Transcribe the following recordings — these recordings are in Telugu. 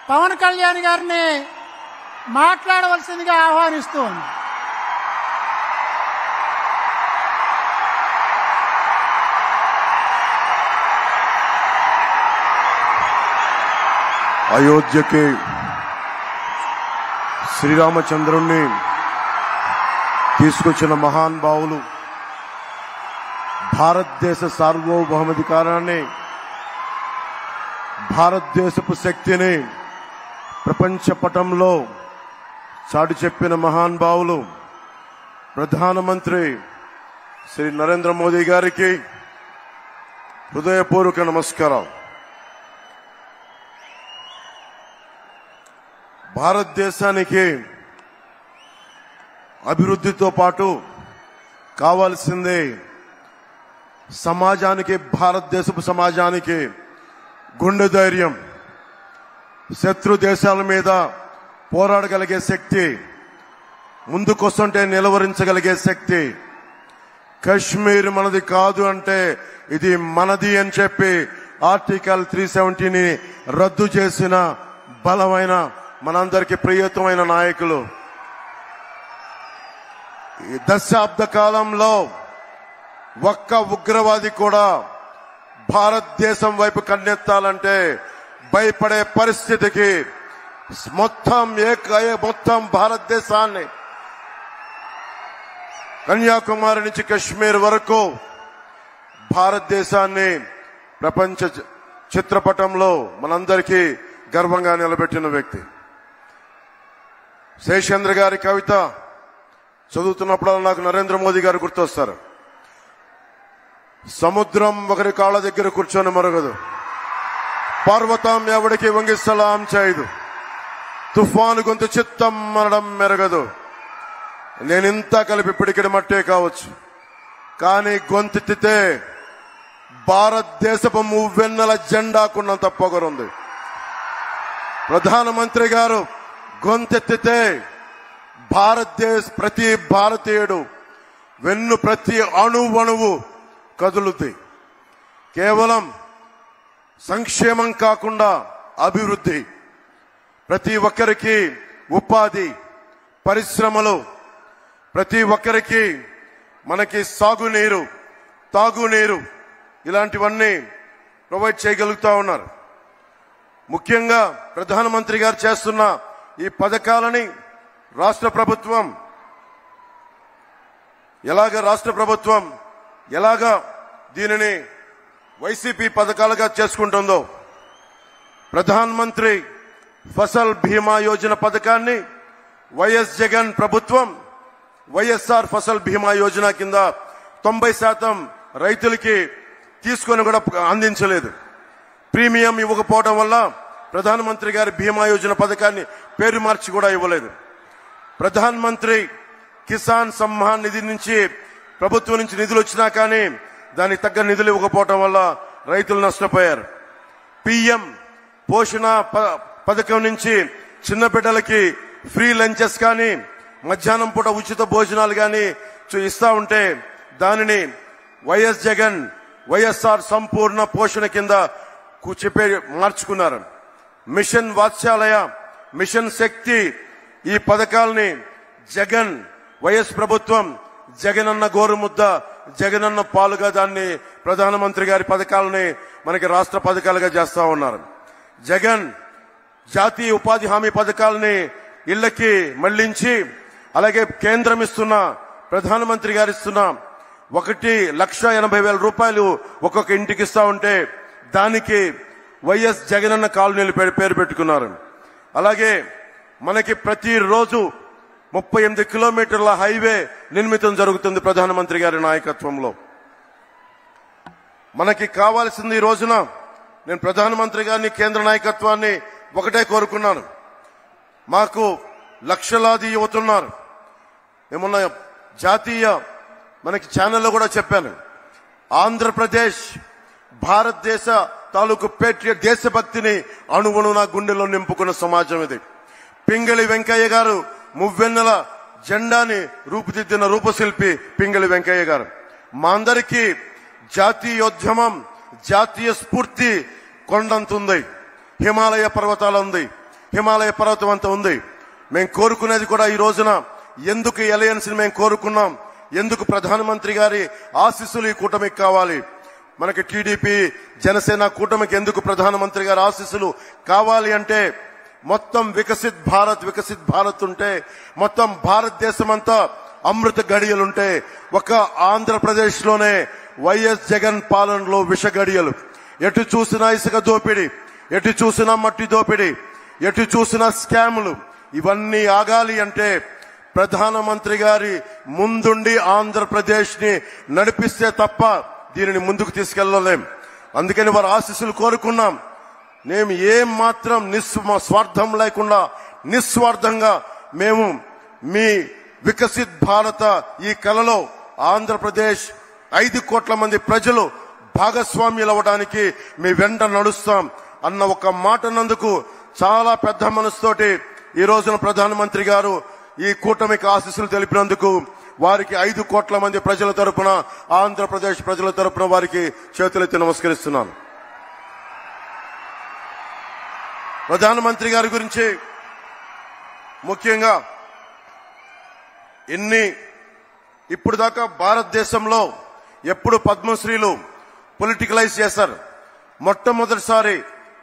పవన్ కళ్యాణ్ గారిని మాట్లాడవలసిందిగా ఆహ్వానిస్తూ ఉంది. అయోధ్యకి శ్రీరామచంద్రుణ్ణి తీసుకొచ్చిన మహానుభావులు, భారతదేశ సార్వభౌమాధికారాన్ని, భారతదేశపు శక్తిని ప్రపంచ పటంలో చాటి చెప్పిన మహానుభావులు ప్రధానమంత్రి శ్రీ నరేంద్ర మోదీ గారికి హృదయపూర్వక నమస్కారం. భారతదేశానికి అభివృద్ధితో పాటు కావాల్సిందే సమాజానికి, భారతదేశపు సమాజానికి గుండె ధైర్యం, శత్రు దేశాల మీద పోరాడగలిగే శక్తి, ముందుకొస్తుంటే నిలవరించగలిగే శక్తి. కశ్మీర్ మనది కాదు అంటే ఇది మనది అని చెప్పి ఆర్టికల్ 370ని రద్దు చేసిన బలమైన, మనందరికీ ప్రియతమైన నాయకులు. ఈ దశాబ్ద కాలంలో ఒక్క ఉగ్రవాది కూడా భారతదేశం వైపు కన్నెత్తాలంటే భయపడే పరిస్థితికి మొత్తం భారతదేశాన్ని, కన్యాకుమారి నుంచి కశ్మీర్ వరకు భారతదేశాన్ని ప్రపంచ చిత్రపటంలో మనందరికీ గర్వంగా నిలబెట్టిన వ్యక్తి. శేషేంద్ర గారి కవిత చదువుతున్నప్పుడు నాకు నరేంద్ర మోదీ గారు గుర్తొస్తారు. సముద్రం ఒకరి కాళ్ళ దగ్గర కూర్చొని మరగదు, పర్వతం ఎవడికి వంగి సలాం చేయదు, తుఫాను గొంతు చిత్తం మనడం మెరగదు. నేనింత కలిపి పిడికిడి మట్టే కావచ్చు, కానీ గొంతెత్తితే భారతదేశపు మువ్వెన్నెల జెండాకున్నంత పొగరుంది. ప్రధానమంత్రి గారు గొంతెత్తితే ప్రతి భారతీయుడు ప్రతి అణువణువు కదులుతాయి. కేవలం సంక్షేమం కాకుండా అభివృద్ధి, ప్రతి ఒక్కరికి ఉపాధి, పరిశ్రమలు, ప్రతి ఒక్కరికి మనకి సాగునీరు, తాగునీరు, ఇలాంటివన్నీ ప్రొవైడ్ చేయగలుగుతా ఉన్నారు. ముఖ్యంగా ప్రధానమంత్రి గారు చేస్తున్న ఈ పథకాలని రాష్ట్ర ప్రభుత్వం ఎలాగా దీనిని వైసీపీ పథకాలుగా చేసుకుంటుందో, ప్రధానమంత్రి ఫసల్ బీమా యోజన పథకాన్ని వైఎస్ జగన్ ప్రభుత్వం వైఎస్ఆర్ ఫసల్ బీమా యోజన కింద 90% రైతులకి తీసుకొని కూడా అందించలేదు. ప్రీమియం ఇవ్వకపోవడం వల్ల ప్రధానమంత్రి గారి బీమా యోజన పథకాన్ని పేరు మార్చి కూడా ఇవ్వలేదు. ప్రధానమంత్రి కిసాన్ సమ్మాన్ నిధి నుంచి ప్రభుత్వం నుంచి నిధులు వచ్చినా కానీ దానికి తగ్గ నిధులు ఇవ్వకపోవడం వల్ల రైతులు నష్టపోయారు. పిఎం పోషణ పథకం నుంచి చిన్న బిడ్డలకి ఫ్రీ లంచెస్ కానీ, మధ్యాహ్నం పూట ఉచిత భోజనాలు కానీ ఇస్తా ఉంటే దానిని వైఎస్ జగన్ వైఎస్ఆర్ సంపూర్ణ పోషణ కింద మార్చుకున్నారు. మిషన్ వాత్సల్య, మిషన్ శక్తి, ఈ పథకాలని జగన్ వైఎస్ ప్రభుత్వం జగనన్న గోరుముద్ద, జగనన్న పాలుగా దాన్ని ప్రధానమంత్రి గారి పథకాలని మనకి రాష్ట్ర పథకాలుగా చేస్తా ఉన్నారు. జగన్ జాతీయ ఉపాధి హామీ పథకాలని ఇళ్లకి మళ్లించి, అలాగే కేంద్రం ఇస్తున్న, ప్రధానమంత్రి గారు ఇస్తున్న 1,80,000 రూపాయలు ఒక్కొక్క ఇంటికి ఇస్తా ఉంటే దానికి వైఎస్ జగనన్న కాలనీలు పేరు పెట్టుకున్నారు. అలాగే మనకి ప్రతిరోజు 38 కిలోమీటర్ల హైవే నిర్మితం జరుగుతుంది ప్రధానమంత్రి గారి నాయకత్వంలో. మనకి కావాల్సింది ఈ రోజున, నేను ప్రధానమంత్రి గారిని, కేంద్ర నాయకత్వాన్ని ఒకటే కోరుకున్నాను. మాకు లక్షలాది యువతున్నారు. ఏమన్నా జాతీయ మనకి ఛానల్లో కూడా చెప్పాను, ఆంధ్రప్రదేశ్ భారతదేశ తాలూకు పేట్రియట్ దేశభక్తిని అణువణువున గుండెలో నింపుకున్న సమాజం ఇది. పింగళి వెంకయ్య గారు మువ్వెన్నెల జెండాని రూపుదిద్దిన రూపశిల్పి పింగళి వెంకయ్య గారు. మా అందరికీ జాతీయోద్యమం, జాతీయ స్ఫూర్తి కొండంతుంది, హిమాలయ పర్వతాలు ఉంది. హిమాలయ పర్వతం అంత ఉంది. మేము కోరుకునేది కూడా ఈ రోజున ఎందుకు ఈ అలయన్స్ ని మేము కోరుకున్నాం, ఎందుకు ప్రధానమంత్రి గారి ఆశీస్సులు ఈ కూటమికి కావాలి, మనకి టీడీపీ జనసేన కూటమికి ఎందుకు ప్రధానమంత్రి గారి ఆశీస్సులు కావాలి అంటే, మొత్తం వికసిత్ భారత్ ఉంటే, మొత్తం భారతదేశం అంతా అమృత గడియలుంటే, ఒక ఆంధ్రప్రదేశ్ లోనే వైఎస్ జగన్ పాలనలో విష గడియలు. ఎటు చూసినా ఇసుక దోపిడీ, ఎటు చూసినా మట్టి దోపిడీ, ఎటు చూసినా స్కాములు. ఇవన్నీ ఆగాలి అంటే ప్రధానమంత్రి గారి ముందుండి ఆంధ్రప్రదేశ్ ని నడిపిస్తే తప్ప దీనిని ముందుకు తీసుకెళ్లలేం. అందుకని వారి ఆశీస్సులు కోరుకున్నాం. మేము ఏం మాత్రం స్వార్థం లేకుండా నిస్వార్థంగా మేము మీ వికసిత్ భారత ఈ కలలో ఆంధ్రప్రదేశ్ 5 కోట్ల మంది ప్రజలు భాగస్వామ్యులు అవ్వడానికి మీ వెంట నడుస్తాం అన్న ఒక మాట నందుకు చాలా పెద్ద మనసుతోటి ఈ రోజున ప్రధానమంత్రి గారు ఈ కూటమికి ఆశీస్సులు తెలిపినందుకు వారికి 5 కోట్ల మంది ప్రజల తరపున, ఆంధ్రప్రదేశ్ ప్రజల తరపున వారికి చేతులెత్తి నమస్కరిస్తున్నాను. ప్రధానమంత్రి గారి గురించి ముఖ్యంగా ఇప్పుడు దాకా భారతదేశంలో ఎప్పుడు పద్మశ్రీలు పొలిటికలైజ్ చేశారు. మొట్టమొదటిసారి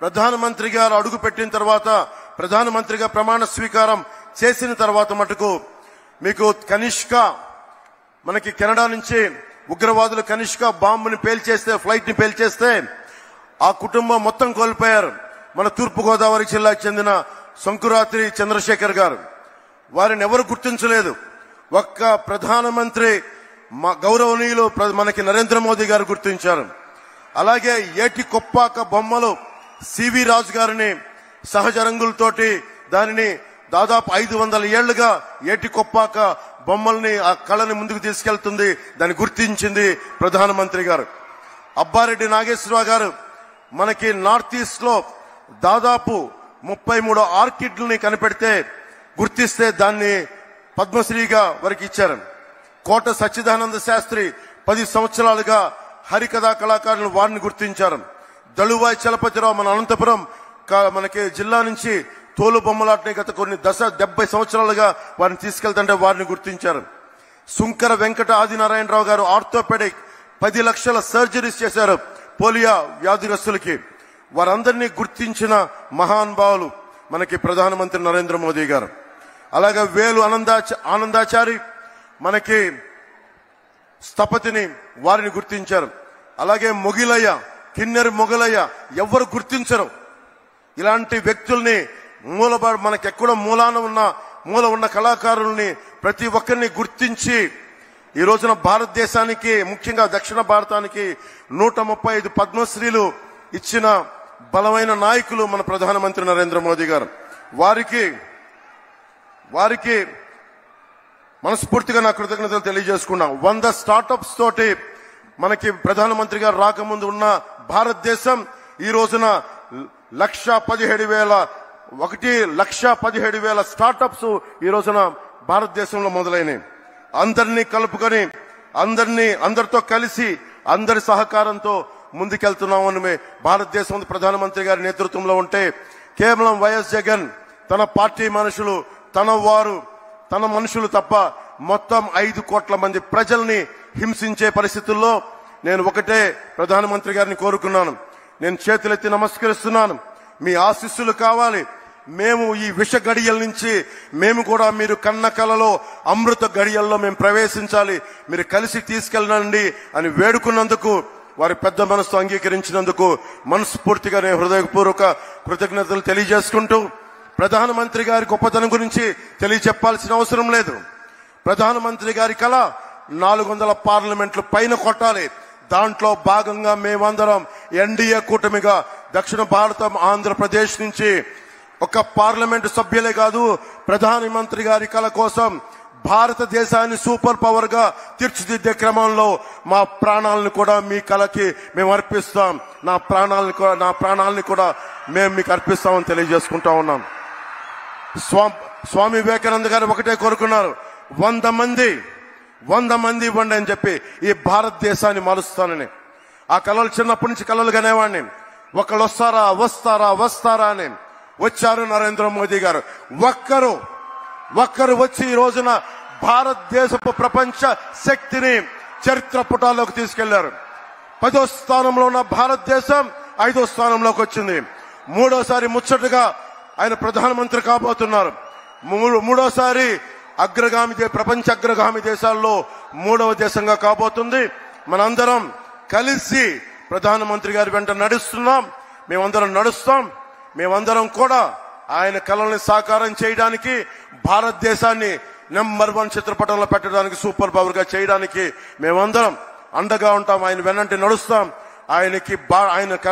ప్రధానమంత్రి గారు అడుగు పెట్టిన తర్వాత, ప్రధానమంత్రిగా ప్రమాణ స్వీకారం చేసిన తర్వాత మటుకు మీకు కనిష్క, మనకి కెనడా నుంచి ఉగ్రవాదులు కనిష్క బాంబుని పేల్చేస్తే, ఫ్లైట్ ని పేల్చేస్తే ఆ కుటుంబం మొత్తం కోల్పోయారు. మన తూర్పుగోదావరి జిల్లాకు చెందిన శంకురాత్రి చంద్రశేఖర్ గారు, వారిని ఎవరు గుర్తించలేదు. ఒక్క ప్రధానమంత్రి గౌరవనీయులు మనకి నరేంద్ర మోదీ గారు గుర్తించారు. అలాగే ఏటి కొప్పాక బొమ్మలు సివి రాజు గారిని సహజ రంగులతోటి దానిని దాదాపు 500 ఏళ్లుగా ఏటి కొప్పాక బొమ్మల్ని, ఆ కళని ముందుకు తీసుకెళ్తుంది, దాన్ని గుర్తించింది ప్రధానమంత్రి గారు. అబ్బారెడ్డి నాగేశ్వరరావు గారు మనకి నార్త్ ఈస్ట్ లో దాదాపు 33 ఆర్కిడ్లని కనిపెడితే, గుర్తిస్తే దాన్ని పద్మశ్రీగా వారికి ఇచ్చారు. కోట సచ్చిదానంద శాస్త్రి 10 సంవత్సరాలుగా హరికథా కళాకారులు వారిని గుర్తించారు. దళువాయి చలపతిరావు మన అనంతపురం మనకి జిల్లా నుంచి తోలు బొమ్మలాటని గత కొన్ని 70 సంవత్సరాలుగా వారిని తీసుకెళ్తుంటే వారిని గుర్తించారు. సుంకర వెంకట ఆదినారాయణరావు గారు ఆర్థోపెడిక్ 10 లక్షల సర్జరీస్ చేశారు పోలియో వ్యాధిగ్రస్తులకి. వారందరినీ గుర్తించిన మహానుభావులు మనకి ప్రధానమంత్రి నరేంద్ర మోదీ గారు. అలాగే వేలు ఆనందాచారి మనకి స్థపతిని, వారిని గుర్తించారు. అలాగే మొగిలయ్య, కిన్నెర మొగలయ్య, ఎవరు గుర్తించరు. ఇలాంటి వ్యక్తుల్ని మనకెక్కడ మూల ఉన్న కళాకారుల్ని ప్రతి ఒక్కరిని గుర్తించి ఈ రోజున భారతదేశానికి, ముఖ్యంగా దక్షిణ భారతానికి 135 పద్మశ్రీలు ఇచ్చిన బలమైన నాయకులు మన ప్రధానమంత్రి నరేంద్ర మోదీ గారు. వారికి మనస్ఫూర్తిగా నా కృతజ్ఞతలు తెలియజేసుకున్నాం. 100 స్టార్టప్స్ తోటి మనకి ప్రధానమంత్రి గారు రాకముందు ఉన్న భారతదేశం ఈ రోజున 1,17,000 స్టార్టప్స్ ఈ రోజున భారతదేశంలో మొదలైనవి. అందరినీ కలుపుకొని, అందరితో కలిసి, అందరి సహకారంతో ముందుకెళ్తున్నామని భారతదేశం ప్రధానమంత్రి గారి నేతృత్వంలో ఉంటే, కేవలం వైఎస్ జగన్ తన పార్టీ మనుషులు, తన మనుషులు తప్ప మొత్తం 5 కోట్ల మంది ప్రజల్ని హింసించే పరిస్థితుల్లో నేను ఒకటే ప్రధానమంత్రి గారిని కోరుకున్నాను. నేను చేతులెత్తి నమస్కరిస్తున్నాను. మీ ఆశీస్సులు కావాలి. మేము ఈ విష గడియల నుంచి మేము కూడా మీరు కన్న కలలో అమృత గడియల్లో మేము ప్రవేశించాలి, మీరు కలిసి తీసుకెళ్ళండి అని వేడుకున్నందుకు, వారి పెద్ద మనసుతో అంగీకరించినందుకు మనస్ఫూర్తిగా నేను హృదయపూర్వక కృతజ్ఞతలు తెలియజేసుకుంటూ, ప్రధానమంత్రి గారి గొప్పతనం గురించి తెలియచెప్పాల్సిన అవసరం లేదు. ప్రధానమంత్రి గారి కళ 400 పార్లమెంట్లు పైన కొట్టాలి. దాంట్లో భాగంగా మేమందరం ఎన్డీఏ కూటమిగా దక్షిణ భారతం ఆంధ్రప్రదేశ్ నుంచి ఒక పార్లమెంటు సభ్యులే కాదు, ప్రధానమంత్రి గారి కళ కోసం భారతదేశాన్ని సూపర్ పవర్ గా తీర్చిదిద్దే క్రమంలో మా ప్రాణాలను కూడా మీ కళకి మేము అర్పిస్తాం. నా ప్రాణాలని కూడా మేము మీకు అర్పిస్తామని తెలియజేసుకుంటా ఉన్నాం. స్వామి వివేకానంద గారు ఒకటే కోరుకున్నారు, 100 మంది ఇవ్వండి అని చెప్పి ఈ భారతదేశాన్ని మారుస్తానని. ఆ కళలు చిన్నప్పటి నుంచి కళలు కనేవాడిని. ఒకళ్ళు వస్తారా అని. వచ్చారు నరేంద్ర మోదీ గారు. ఒక్కరు వచ్చి ఈ రోజున భారతదేశపు ప్రపంచ శక్తిని చరిత్ర పుటాల్లోకి తీసుకెళ్లారు. 10వ స్థానంలో ఉన్న భారతదేశం 5వ స్థానంలోకి వచ్చింది. మూడోసారి ముచ్చటగా ఆయన ప్రధానమంత్రి కాబోతున్నారు. మూడోసారి ప్రపంచ అగ్రగామి దేశాల్లో 3వ దేశంగా కాబోతుంది. మనందరం కలిసి ప్రధానమంత్రి గారి వెంట నడుస్తున్నాం. మేమందరం నడుస్తాం. మేమందరం కూడా ఆయన కలల్ని సాకారం చేయడానికి, భారతదేశాన్ని నెంబర్ 1 చిత్రపటంలో పెట్టడానికి, సూపర్ పవర్ గా చేయడానికి మేమందరం అండగా ఉంటాం. ఆయన వెన్నంటి నడుస్తాం.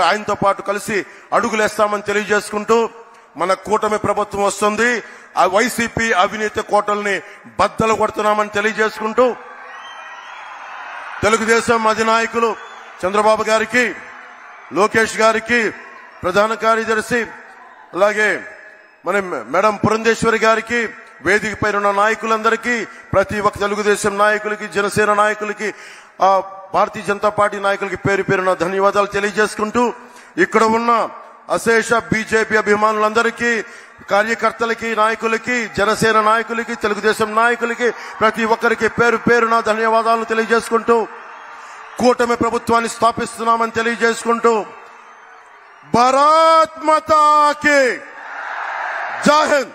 ఆయనతో పాటు కలిసి అడుగులేస్తామని తెలియజేసుకుంటూ, మన కూటమి ప్రభుత్వం వస్తుంది. ఆ వైసీపీ అవినీతి కోటల్ని బద్దలు కొడుతున్నామని తెలియజేసుకుంటూ, తెలుగుదేశం అధినాయకులు చంద్రబాబు గారికి, లోకేష్ గారికి, ప్రధాన కార్యదర్శి, అలాగే మన మేడం పురంధేశ్వరి గారికి, వేదిక పైన ఉన్న నాయకులందరికీ, ప్రతి ఒక్క తెలుగుదేశం నాయకులకి, జనసేన నాయకులకి, భారతీయ జనతా పార్టీ నాయకులకి పేరు పేరున ధన్యవాదాలు తెలియజేసుకుంటూ, ఇక్కడ ఉన్న అశేష బీజేపీ అభిమానులందరికీ, కార్యకర్తలకి, నాయకులకి, జనసేన నాయకులకి, తెలుగుదేశం నాయకులకి, ప్రతి ఒక్కరికి పేరు పేరున ధన్యవాదాలు తెలియజేసుకుంటూ, కూటమి ప్రభుత్వాన్ని స్థాపిస్తున్నామని తెలియజేసుకుంటూ, భారత్ మాతా కీ జై హింద్.